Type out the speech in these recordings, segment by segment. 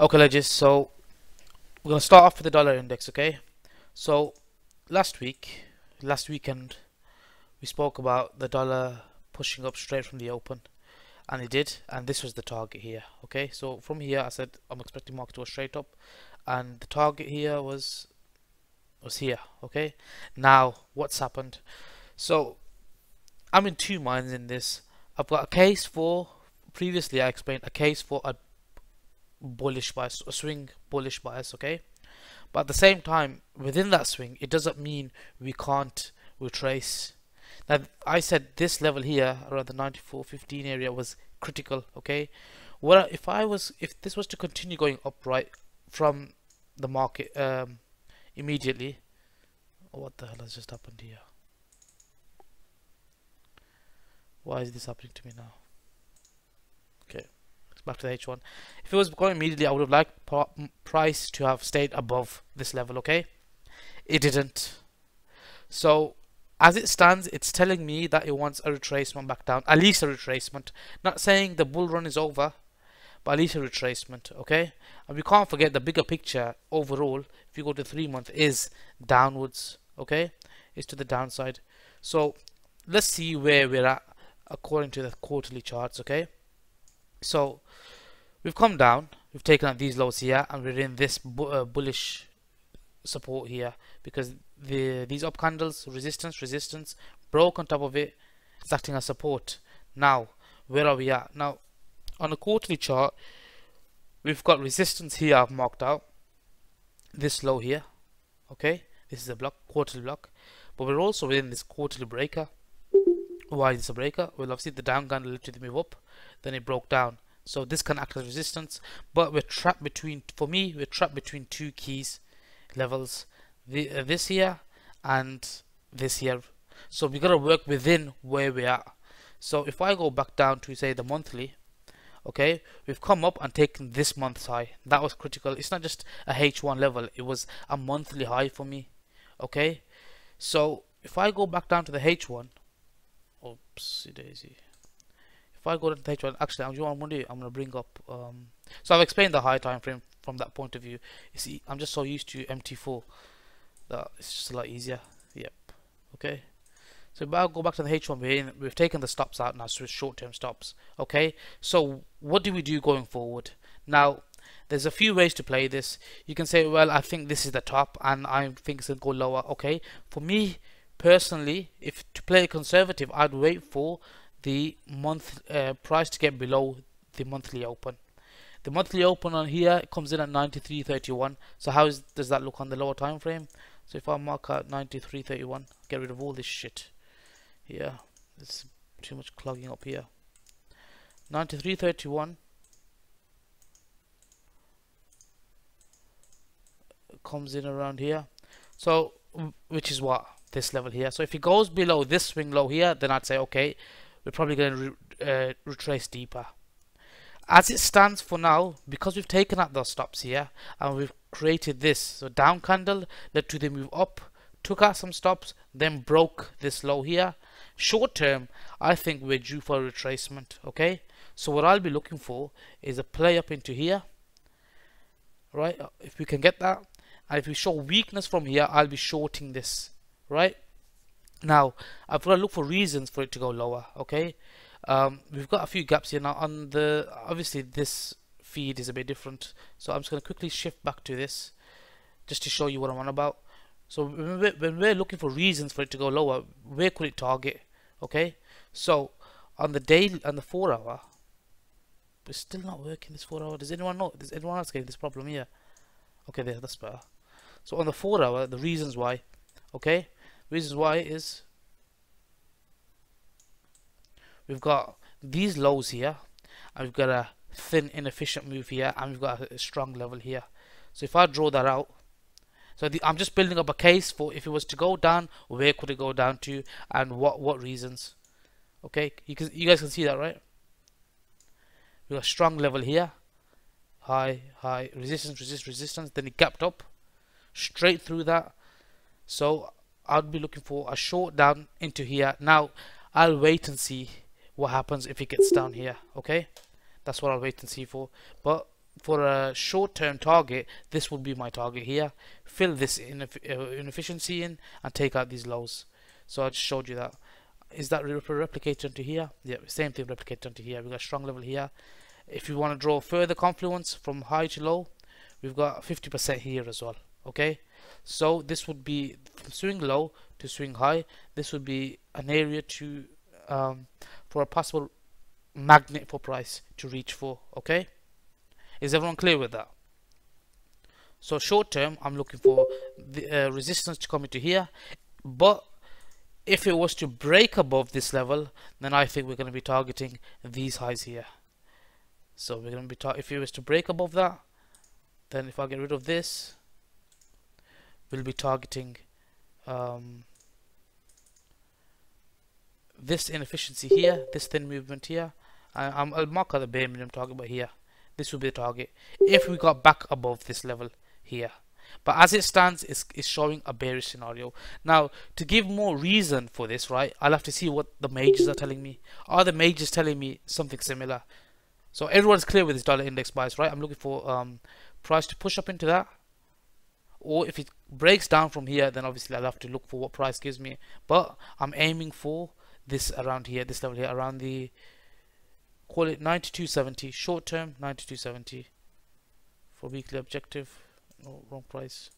Okay, legends, so we're going to start off with the dollar index, okay? So last weekend, we spoke about the dollar pushing up straight from the open, and it did, and this was the target here, okay? So from here, I said I'm expecting market to go straight up, and the target here was here, okay? Now, what's happened? So I'm in two minds in this. I've got a case for, previously I explained a case for a bullish bias, a swing bullish bias, okay? But at the same time, within that swing, it doesn't mean we can't retrace. Now, I said this level here around the 94.15 area was critical, okay? What if this was to continue going upright from the market immediately? Oh, what the hell has just happened here? Why is this happening to me now? Okay, let's back to the H1. If it was going immediately, I would have liked price to have stayed above this level, okay? It didn't. So as it stands, it's telling me that it wants a retracement back down, at least a retracement. Not saying the bull run is over, but at least a retracement, okay? And we can't forget the bigger picture overall, if you go to 3 month, is downwards, okay? It's to the downside. So let's see where we're at according to the quarterly charts, okay? So we've come down, we've taken out these lows here, and we're in this bullish support here, because these up candles, resistance broke on top of it. It's acting as support. Now where are we at? Now on a quarterly chart, we've got resistance here I've marked out, this low here, okay? This is a block, quarterly block, but we're also within this quarterly breaker. Why is this a breaker? Well, obviously the down candle literally move up, then it broke down, so this can act as resistance. But we're trapped between, for me, we're trapped between two keys levels, this here and this here. So we gotta work within where we are. So if I go back down to say the monthly, okay, we've come up and taken this month's high. That was critical. It's not just a H1 level, it was a monthly high for me, okay? So if I go back down to the H1, oopsie daisy, if I go to the H1, actually I'm gonna bring up so I've explained the high time frame from that point of view. You see, I'm just so used to MT4 that it's just a lot easier. Yep, okay. So if I go back to the H1, we've taken the stops out now, so it's short-term stops, okay? So what do we do going forward? Now there's a few ways to play this. You can say, well, I think this is the top and I think it's gonna go lower, okay? For me personally, if to play conservative, I'd wait for the month price to get below the monthly open. The monthly open on here comes in at 93.31. So how does that look on the lower time frame? So if I mark out 93.31, get rid of all this shit here. There's too much clogging up here. 93.31 comes in around here. So which is what? This level here. So if it goes below this swing low here, then I'd say okay, we're probably going to retrace deeper. As it stands for now, because we've taken out those stops here and we've created this, so down candle led to the move up, took out some stops, then broke this low here. Short term, I think we're due for a retracement, okay? So what I'll be looking for is a play up into here, right? If we can get that, and if we show weakness from here, I'll be shorting this, right? Now I've got to look for reasons for it to go lower, okay? We've got a few gaps here now. On the obviously this feed is a bit different, so I'm just going to quickly shift back to this just to show you what I'm on about. So when we're looking for reasons for it to go lower, where could it target? Okay, so on the daily, on the 4 hour, we're still not working this 4 hour. Does anyone know? Does anyone else getting this problem here? Okay, there, that's better. So on the 4 hour, the reasons why, okay, reasons why is we've got these lows here, and we've got a thin inefficient move here, and we've got a strong level here. So if I draw that out, so I'm just building up a case for if it was to go down, where could it go down to, and what reasons. Okay, you guys can see that, right? We got a strong level here, high, resistance, then it gapped up straight through that. So I'd be looking for a short down into here. Now I'll wait and see what happens if it gets down here, okay? That's what I'll wait and see for. But for a short-term target, this would be my target here. Fill this inefficiency in and take out these lows. So I just showed you that. Is that replicated onto here? Yeah, same thing replicated onto here. We've got a strong level here. If you want to draw further confluence from high to low, we've got 50% here as well. Okay, so this would be from swing low to swing high. This would be an area to for a possible magnet for price to reach for. Okay, is everyone clear with that? So short term, I'm looking for the resistance to come into here, but if it was to break above this level, then I think we're going to be targeting these highs here. So we're going to be if it was to break above that, then if I get rid of this, we'll be targeting this inefficiency here, this thin movement here. I'll mark out the bare minimum target, but here, this will be the target if we got back above this level here. But as it stands, it's showing a bearish scenario. Now, to give more reason for this, right, I'll have to see what the majors are telling me. Are the majors telling me something similar? So everyone's clear with this dollar index bias, right? I'm looking for price to push up into that. Or if it breaks down from here, then obviously I'll have to look for what price gives me. But I'm aiming for this around here, this level here, around the, call it 92.70, short term 92.70 for weekly objective. No, wrong price.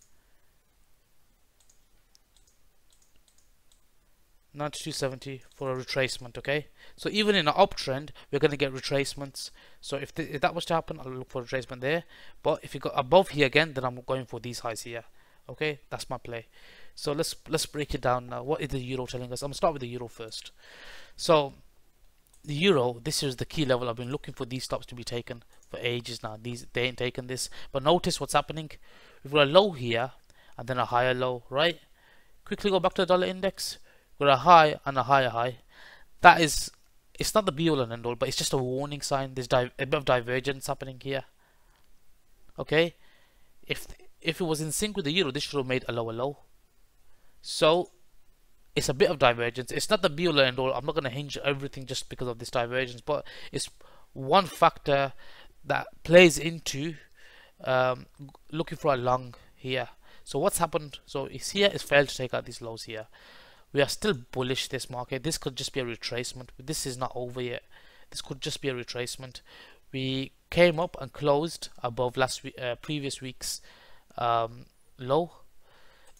92.70 for a retracement. Okay, so even in an uptrend, we're going to get retracements. So if that was to happen, I'll look for a retracement there. But if you got above here again, then I'm going for these highs here. Okay, that's my play. So let's break it down now. What is the euro telling us? I'm gonna start with the euro first. So the euro, this is the key level. I've been looking for these stops to be taken for ages now. They ain't taken this, but notice what's happening. We've got a low here and then a higher low, right? Quickly go back to the dollar index. We've got a high and a higher high. That is, it's not the be all and end all, but it's just a warning sign. There's a bit of divergence happening here. Okay, if it was in sync with the euro, this should have made a lower low. So it's a bit of divergence. It's not the be all and end all. I'm not going to hinge everything just because of this divergence, but it's one factor that plays into looking for a long here. So what's happened? So it's here, it's failed to take out these lows here. We are still bullish this market. This could just be a retracement. This is not over yet. This could just be a retracement. We came up and closed above previous week's low.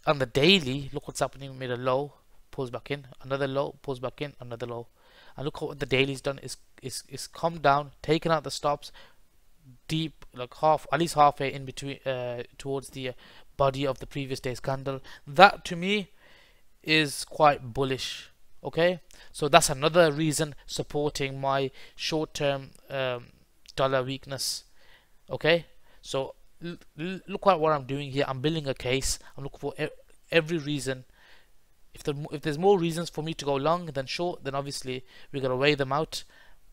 On the daily, look what's happening. We made a low, pulls back in, another low, pulls back in, another low. And look what the daily's done is come down, taken out the stops deep, like at least halfway in between towards the body of the previous day's candle. That to me is quite bullish. Okay, so that's another reason supporting my short-term dollar weakness. Okay, so look at what I'm doing here. I'm building a case. I'm looking for every reason. If there's more reasons for me to go long than short, then obviously we're gonna weigh them out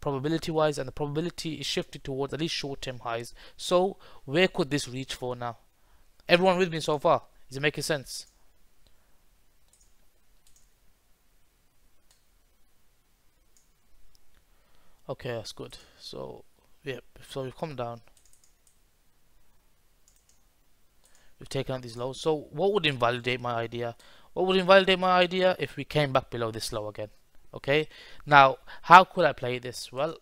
probability wise, and the probability is shifted towards at least short-term highs. So where could this reach for now? Everyone with me so far? Is it making sense? Okay, that's good. So yeah, so we've come down, we've taken out these lows. So what would invalidate my idea? What would invalidate my idea? If we came back below this low again. Okay, now how could I play this? Well,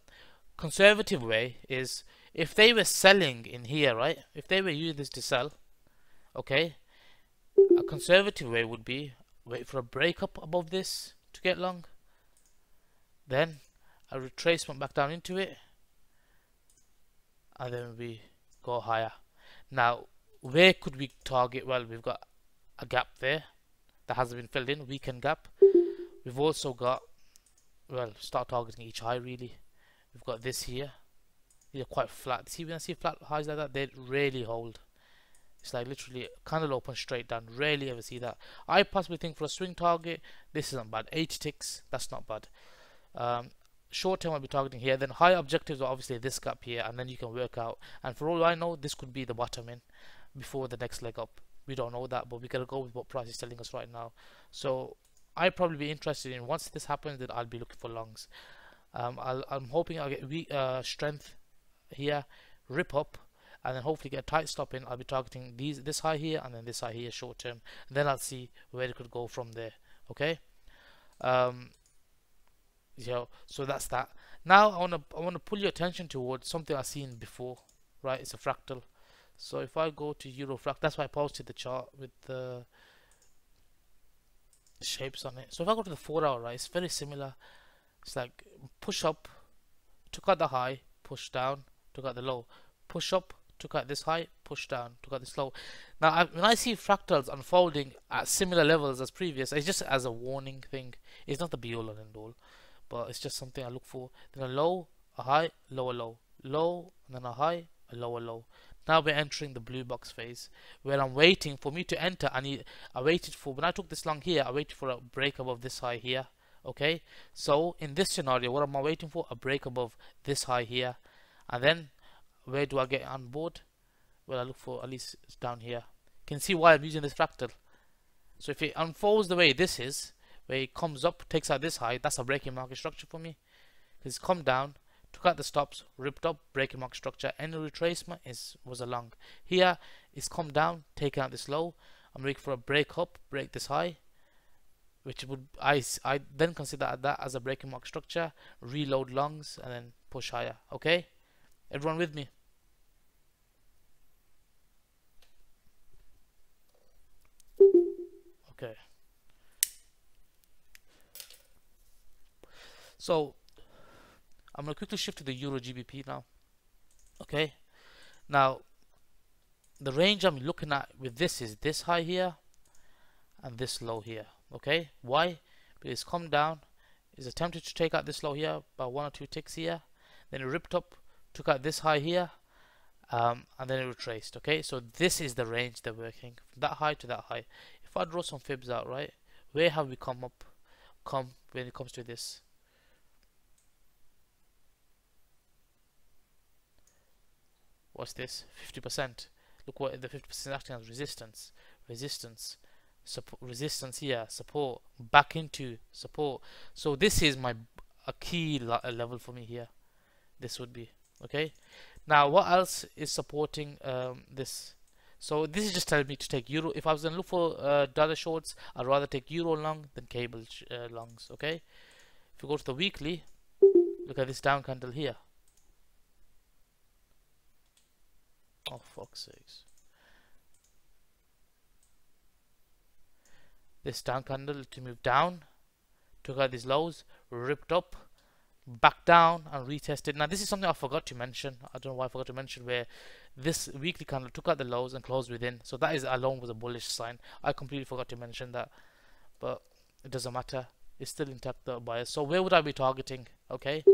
conservative way is if they were selling in here, right? If they were using this to sell, okay, a conservative way would be wait for a breakup above this to get long, then a retracement back down into it, and then we go higher. Now where could we target? Well, we've got a gap there that hasn't been filled in, weekend gap. We've also got, well, start targeting each high really. We've got this here. These are quite flat. See, when I see flat highs like that, they rarely hold. It's like literally candle open straight down. Rarely ever see that. I possibly think for a swing target, this isn't bad. 80 ticks, that's not bad. Short term I'll be targeting here. Then high objectives are obviously this gap here, and then you can work out. And for all I know, this could be the bottom in before the next leg up. We don't know that, but we gotta go with what price is telling us right now. So I'd probably be interested in, once this happens, then I'll be looking for longs. I'm hoping I'll get strength here, rip up, and then hopefully get a tight stop in. I'll be targeting this high here and then this high here short term, and then I'll see where it could go from there. Okay, so that's that. Now I wanna pull your attention towards something I've seen before, right? It's a fractal. So if I go to Euro fractal, that's why I posted the chart with the shapes on it. So if I go to the 4-hour, right, it's very similar. It's like push up, took out the high, push down, took out the low, push up, took out this high, push down, took out this low. Now when I see fractals unfolding at similar levels as previous, it's just as a warning thing. It's not the be all and end all, but it's just something I look for. Then a low, a high, lower low, low, and then a high, a lower low. Now we're entering the blue box phase where I'm waiting for me to enter. I waited for, when I took this long here, I waited for a break above this high here. Okay, so in this scenario, what am I waiting for? A break above this high here. And then where do I get on board? Well, I look for at least down here. You can see why I'm using this fractal. So if it unfolds the way this is, where it comes up, takes out this high, that's a breaking market structure for me. It's come down, took out the stops, ripped up, breaking market structure. Any retracement was a long. Here it's come down, taking out this low. I'm looking for a break up, break this high, which would I then consider that as a breaking market structure. Reload longs and then push higher. Okay, everyone with me? Okay. So I'm going to quickly shift to the Euro GBP now. Okay, now the range I'm looking at with this is this high here and this low here. Okay, why? Because it's come down, it's attempted to take out this low here by 1 or 2 ticks here, then it ripped up, took out this high here, and then it retraced. Okay, so this is the range they're working from that high to that high. If I draw some fibs out, right, where have we come when it comes to this? What's this? 50%. Look what the 50% is acting as resistance. Resistance here, support, back into support. So this is a key level for me here. This would be okay. Now what else is supporting this? So this is just telling me to take euro. If I was going to look for dollar shorts, I'd rather take euro long than cable longs. Okay. If you go to the weekly, look at this down candle here. Oh, fuck's sakes. This down candle to move down, took out these lows, ripped up, back down and retested. Now this is something I forgot to mention. I don't know why I forgot to mention, where this weekly candle took out the lows and closed within. So that is alone was a bullish sign. I completely forgot to mention that, but it doesn't matter. It's still intact, the bias. So where would I be targeting? Okay,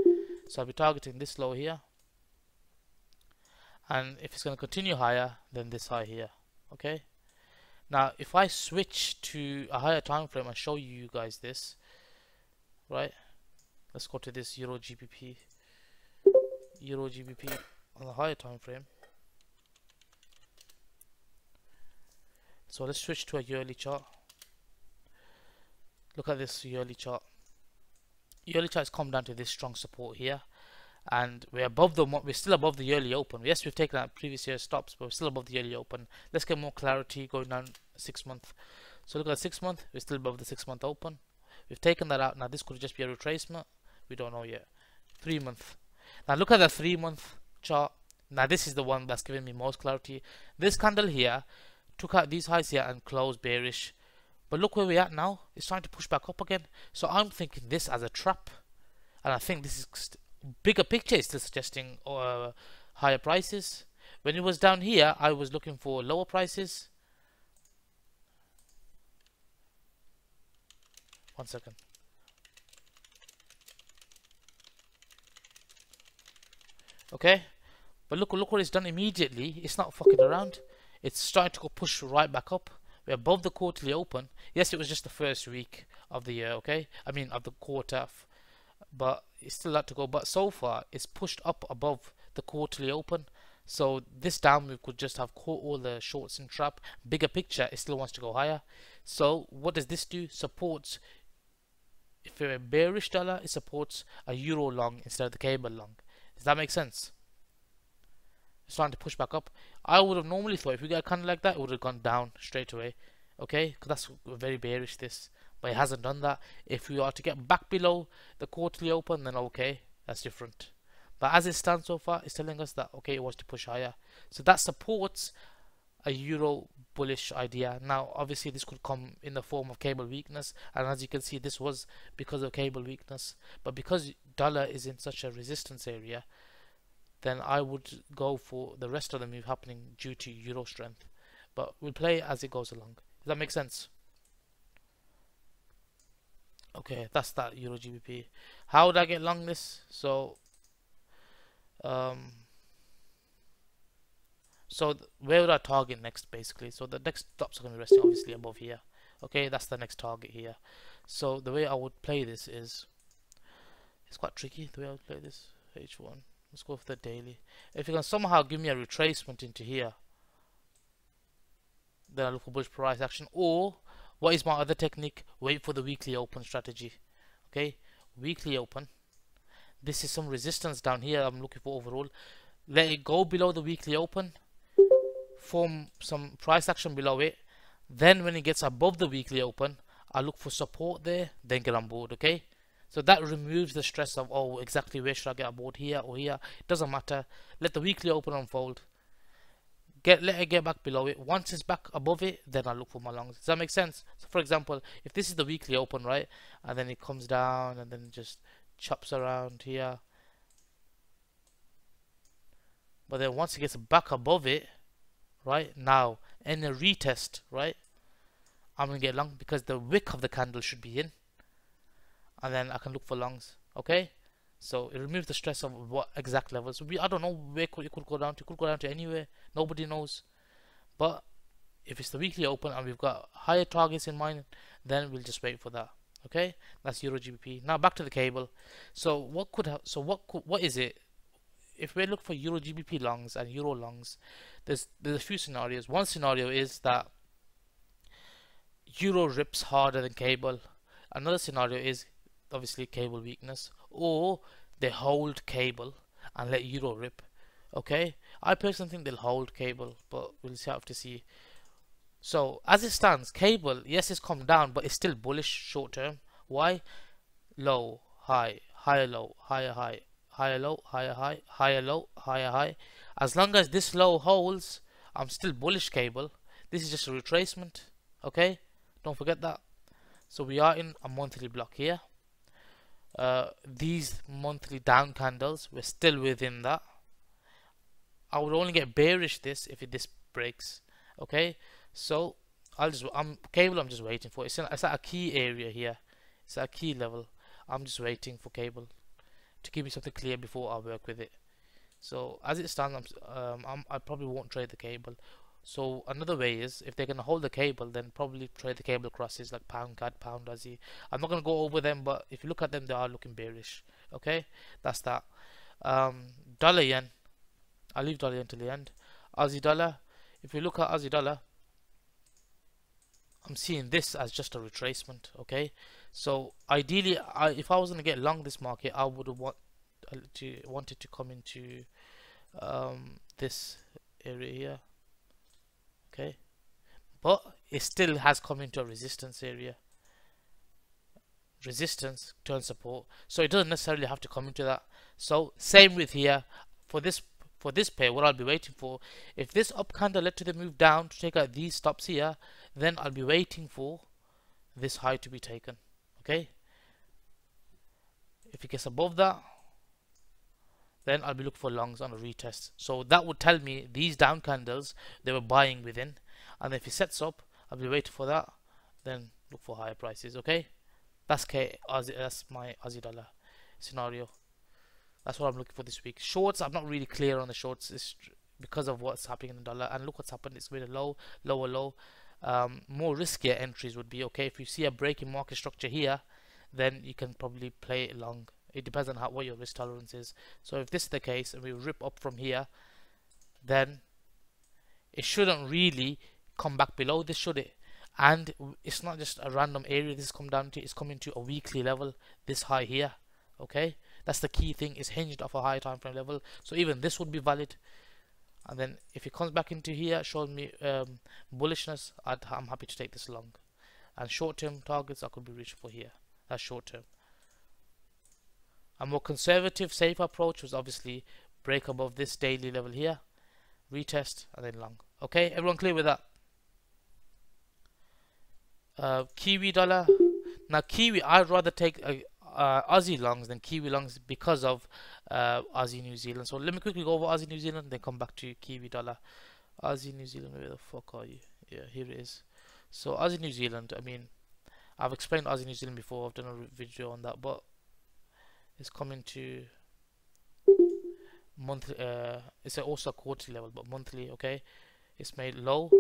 so I'll be targeting this low here. And if it's going to continue higher, then this high here. Okay. Now, if I switch to a higher time frame and show you guys this, right? Let's go to this Euro GBP. Euro GBP on the higher time frame. So let's switch to a yearly chart. Look at this yearly chart. Yearly chart has come down to this strong support here. And we're still above the yearly open. Yes, we've taken out previous year's stops, but we're still above the yearly open. Let's get more clarity going down 6 month. So look at 6 month, we're still above the 6 month open. We've taken that out. Now this could just be a retracement. We don't know yet. 3 month. Now look at the 3 month chart. Now this is the one that's giving me most clarity. This candle here took out these highs here and closed bearish. But look where we're at now. It's trying to push back up again. So I'm thinking this as a trap. And I think this is bigger picture is still suggesting higher prices. When it was down here, I was looking for lower prices. 1 second. Okay, but look what it's done immediately. It's not fucking around. It's starting to go push right back up. We're above the quarterly open. Yes, it was just the first week of the year. Okay, I mean of the quarter. But it's still a lot to go. But so far it's pushed up above the quarterly open. So this down move could just have caught all the shorts in trap. Bigger picture, it still wants to go higher. So what does this do? Supports, if you're a bearish dollar, it supports a euro long instead of the cable long. Does that make sense? it's starting to push back up. I would have normally thought if we get a candle like that, it would have gone down straight away. Okay, because that's very bearish this, but it hasn't done that. If we are to get back below the quarterly open, then okay, that's different. But as it stands so far, it's telling us that okay, it wants to push higher. So that supports a euro bullish idea. Now obviously this could come in the form of cable weakness, and as you can see, this was because of cable weakness. But because dollar is in such a resistance area, then I would go for the rest of the move happening due to euro strength. But we'll play as it goes along. Does that make sense? Okay, that's that euro GBP. How would I get long this? So where would I target next, basically? So the next stops are going to be resting obviously above here. Okay, that's the next target here. So the way I would play this is, it's quite tricky the way I would play this. H1, let's go for the daily. If you can somehow give me a retracement into here, then I look for bullish price action. Or what is my other technique? Wait for the weekly open strategy. Okay, weekly open. This is some resistance down here I'm looking for overall. Let it go below the weekly open, form some price action below it. Then when it gets above the weekly open, I look for support there, then get on board. Okay, so that removes the stress of, oh, exactly where should I get on board, here or here. It doesn't matter. Let the weekly open unfold. Let it get back below it. Once it's back above it, then I look for my longs. Does that make sense? So for example, if this is the weekly open, right, and then it comes down and then just chops around here, but then once it gets back above it, right, now in a retest, right, I'm gonna get long because the wick of the candle should be in, and then I can look for longs. Okay, so it removes the stress of what exact levels. So I don't know where it could go down to. It could go down to anywhere. Nobody knows. But if it's the weekly open and we've got higher targets in mind, then we'll just wait for that. Okay, that's euro GBP. Now back to the cable. So what is it? If we look for euro GBP longs and euro longs, there's a few scenarios. One scenario is that euro rips harder than cable. Another scenario is obviously cable weakness, or they hold cable and let euro rip. Okay, I personally think they'll hold cable, but we'll have to see. So as it stands, cable, yes, it's come down, but it's still bullish short term. Why? Low, high, higher low, higher high, higher low, higher high, higher low, higher high. As long as this low holds, I'm still bullish cable. This is just a retracement. Okay, don't forget that. So we are in a monthly block here. These monthly down candles, we're still within that. I would only get bearish this if this breaks. Okay, so I'm just waiting for it. It's at a key area here. It's at a key level. I'm just waiting for cable to give me something clear before I work with it. So as it stands, I probably won't trade the cable. So another way is, if they're going to hold the cable, then probably trade the cable crosses like pound CAD, pound Aussie. I'm not going to go over them, but if you look at them, they are looking bearish. Okay, that's that. Dollar yen, I'll leave dollar yen till the end. Aussie dollar, if you look at Aussie dollar, I'm seeing this as just a retracement. Okay, so ideally, if I was going to get long this market, I would have wanted to come into this area here. Okay, but it still has come into a resistance area. Resistance turns support, so it doesn't necessarily have to come into that. So same with here. For this pair, what I'll be waiting for, if this up candle led to the move down to take out these stops here, then I'll be waiting for this high to be taken. Okay, if it gets above that, then I'll be looking for longs on a retest. So that would tell me these down candles, they were buying within, and if it sets up, I'll be waiting for that, then look for higher prices. Okay, that's my Aussie dollar scenario. That's what I'm looking for this week. Shorts, I'm not really clear on the shorts. It's because of what's happening in the dollar, and look what's happened. It's been a low, lower low. More riskier entries would be okay. If you see a break in market structure here, then you can probably play it long. It depends on what your risk tolerance is. So if this is the case and we rip up from here, then it shouldn't really come back below this, should it? And it's not just a random area this come down to, it's coming to a weekly level, this high here. Okay, that's the key thing, is hinged off a high time frame level. So even this would be valid, and then if it comes back into here, shows me bullishness, I'm happy to take this long. And short term targets I could be reaching for here. That's short term. A more conservative, safe approach was obviously break above this daily level here, retest, and then long. Okay, everyone clear with that? Kiwi dollar. Now Kiwi, I'd rather take Aussie longs than Kiwi longs because of Aussie New Zealand. So let me quickly go over Aussie New Zealand, then come back to Kiwi dollar. Aussie New Zealand, where the fuck are you? Yeah, here it is. So Aussie New Zealand, I mean, I've explained Aussie New Zealand before. I've done a video on that, but it's coming to monthly. It's also a quarterly level, but monthly. Okay, it's made low,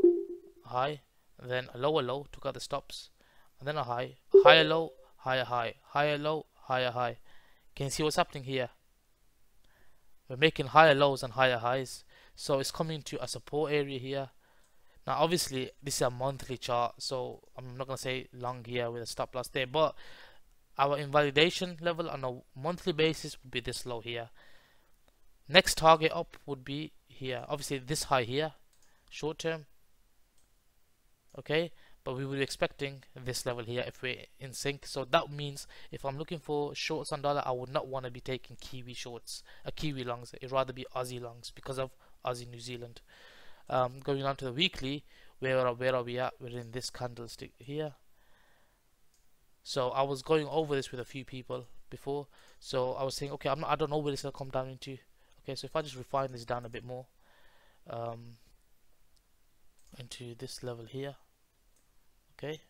high, and then a lower low. Took out the stops, and then a high, higher low, higher high, higher low, higher high. Can you see what's happening here? We're making higher lows and higher highs, so it's coming to a support area here. Now obviously this is a monthly chart, so I'm not gonna say long here with a stop loss there, but our invalidation level on a monthly basis would be this low here. Next target up would be here, obviously this high here, short term. Okay, but we will be expecting this level here if we're in sync. So that means if I'm looking for shorts on dollar, I would not want to be taking Kiwi shorts, Kiwi longs. It'd rather be Aussie longs because of Aussie New Zealand. Going on to the weekly, where are we at? We're in this candlestick here. So I was going over this with a few people before. So I was saying, okay, I don't know where this will come down into. Okay, so if I just refine this down a bit more, into this level here. Okay,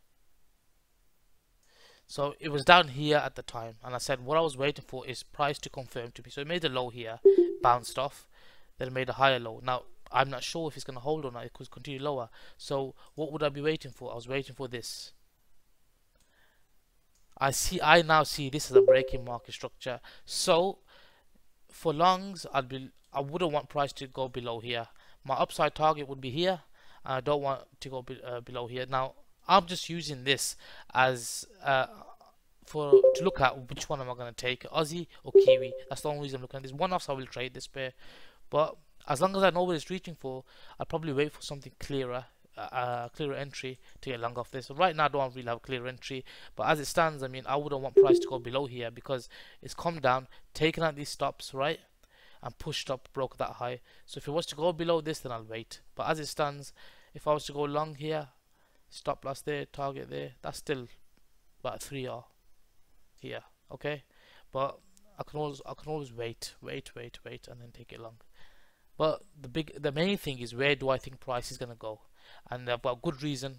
so it was down here at the time, and I said what I was waiting for is price to confirm to me. So it made a low here, bounced off, then it made a higher low. Now I'm not sure if it's going to hold or not. It could continue lower. So what would I be waiting for? I was waiting for this. I now see this as a breaking market structure. So for longs, I wouldn't want price to go below here. My upside target would be here. I don't want to go below here. Now I'm just using this as to look at which one am I going to take, Aussie or Kiwi. That's the only reason I'm looking at this. One-offs I will trade this pair, but as long as I know what it's reaching for, I'll probably wait for something clearer, clearer entry to get long off this. So right now I don't really have a clear entry, but as it stands, I mean, I wouldn't want price to go below here because it's come down, taken out these stops, right, and pushed up, broke that high. So if it was to go below this, then I'll wait. But as it stands, if I was to go long here, stop loss there, target there, that's still about 3R here. Okay, but I can always wait, and then take it long. But the main thing is, where do I think price is going to go? And I've got good reason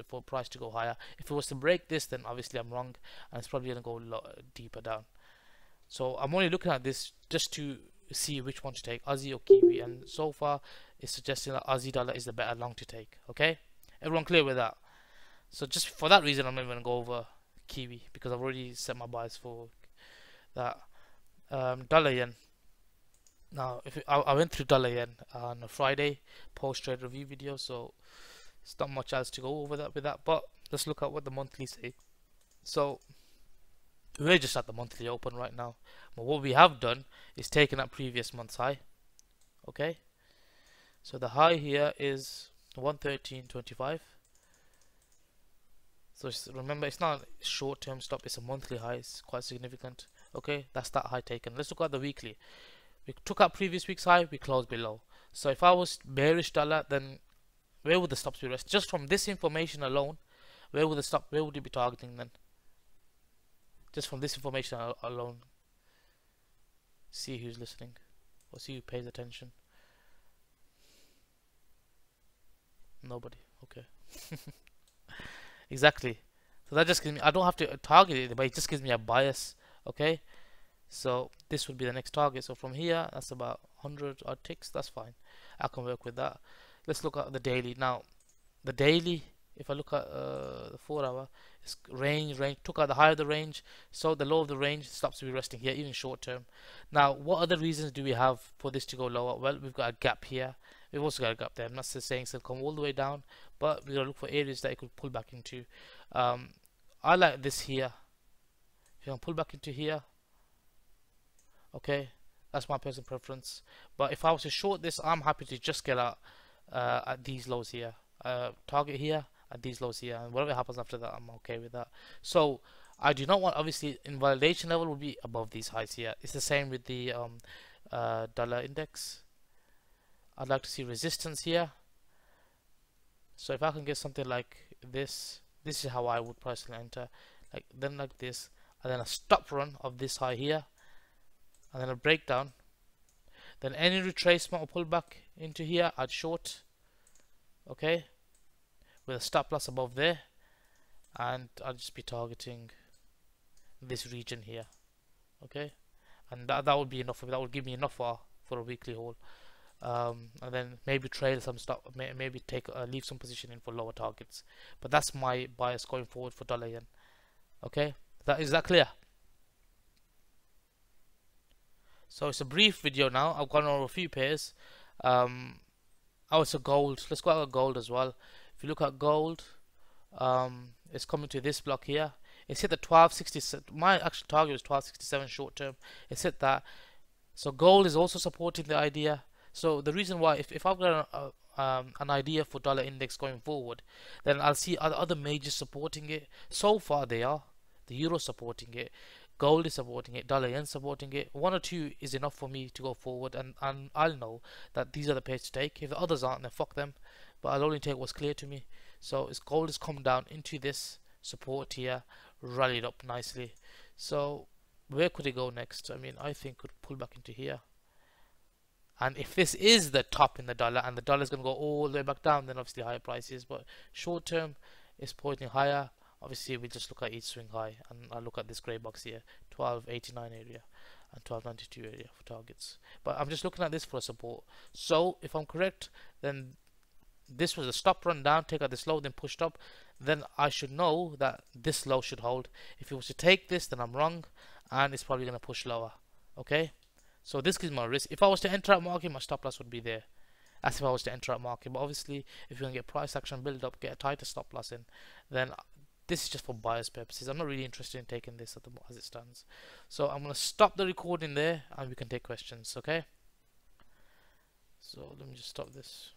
for price to go higher. If it was to break this, then obviously I'm wrong, and it's probably going to go a lot deeper down. So I'm only looking at this just to see which one to take, Aussie or Kiwi, and so far it's suggesting that Aussie dollar is the better long to take. Okay, everyone clear with that? So just for that reason, I'm not going to go over Kiwi because I've already set my buys for that. Dollar yen. Now, I went through dollar yen on a Friday post trade review video, so it's not much else to go over with that. But let's look at what the monthly say. So we're just at the monthly open right now. But what we have done is taken up previous month's high. Okay, so the high here is 113.25. So remember, it's not a short-term stop; it's a monthly high. It's quite significant. Okay, that's that high taken. Let's look at the weekly. We took out previous week's high, we closed below. So if I was bearish dollar, then where would the stops be rest? Just from this information alone, where would it be targeting then? Just from this information alone. See who's listening, or see who pays attention. Nobody. Okay. Exactly. So that just gives me, I don't have to target it, but it just gives me a bias. Okay. So this would be the next target. So from here, that's about 100 odd ticks. That's fine. I can work with that. Let's look at the daily. Now, the daily, if I look at the 4 hour, it's range, took out the higher of the range. So the low of the range stops to be resting here, even short term. Now, what other reasons do we have for this to go lower? Well, we've got a gap here. We've also got a gap there. I'm not saying it's going to come all the way down, but we're going to look for areas that it could pull back into. I like this here. If you can pull back into here, okay, That's my personal preference. But if I was to short this, I'm happy to just get out at these lows here. Target here at these lows here, and whatever happens after that, I'm okay with that. So I do not want, obviously, invalidation level will be above these highs here. It's the same with the dollar index. I'd like to see resistance here. So if I can get something like this, this is how I would personally enter. Then like this, and then a stop run of this high here, and then a breakdown. Then any retracement or pullback into here, I'd short. Okay, with a stop loss above there, and I'll just be targeting this region here. Okay, and that would be enough. That would give me enough for a weekly haul. And then maybe trail some stop, maybe take leave some position in for lower targets. But that's my bias going forward for dollar yen. Okay, is that clear? So it's a brief video now. I've gone over a few pairs. Oh, it's a gold. Let's go at gold as well. If you look at gold, it's coming to this block here. It's hit the 1267. My actual target was 1267 short term. It's hit that. So gold is also supporting the idea. So the reason why, if I've got an idea for dollar index going forward, then I'll see other majors supporting it. So far they are. The euro supporting it, gold is supporting it, dollar yen supporting it. One or two is enough for me to go forward, and I'll know that these are the pairs to take. If the others aren't, then fuck them. But I'll only take what's clear to me. So gold has come down into this support here, rallied up nicely. So where could it go next? I mean, I think it could pull back into here. And if this is the top in the dollar, and the dollar is going to go all the way back down, then obviously higher prices. But short term, it's pointing higher. Obviously, we just look at each swing high, and I look at this grey box here, 1289 area and 1292 area for targets. But I'm just looking at this for a support. So if I'm correct, then this was a stop run down, take out this low, then pushed up. Then I should know that this low should hold. If it was to take this, then I'm wrong, and it's probably going to push lower. Okay, so this gives my risk. If I was to enter at market, my stop loss would be there. As if I was to enter at market. But obviously, if you're going to get price action build up, get a tighter stop loss in, then this is just for bias purposes. I'm not really interested in taking this as it stands. So I'm going to stop the recording there, and we can take questions. Okay, so let me just stop this.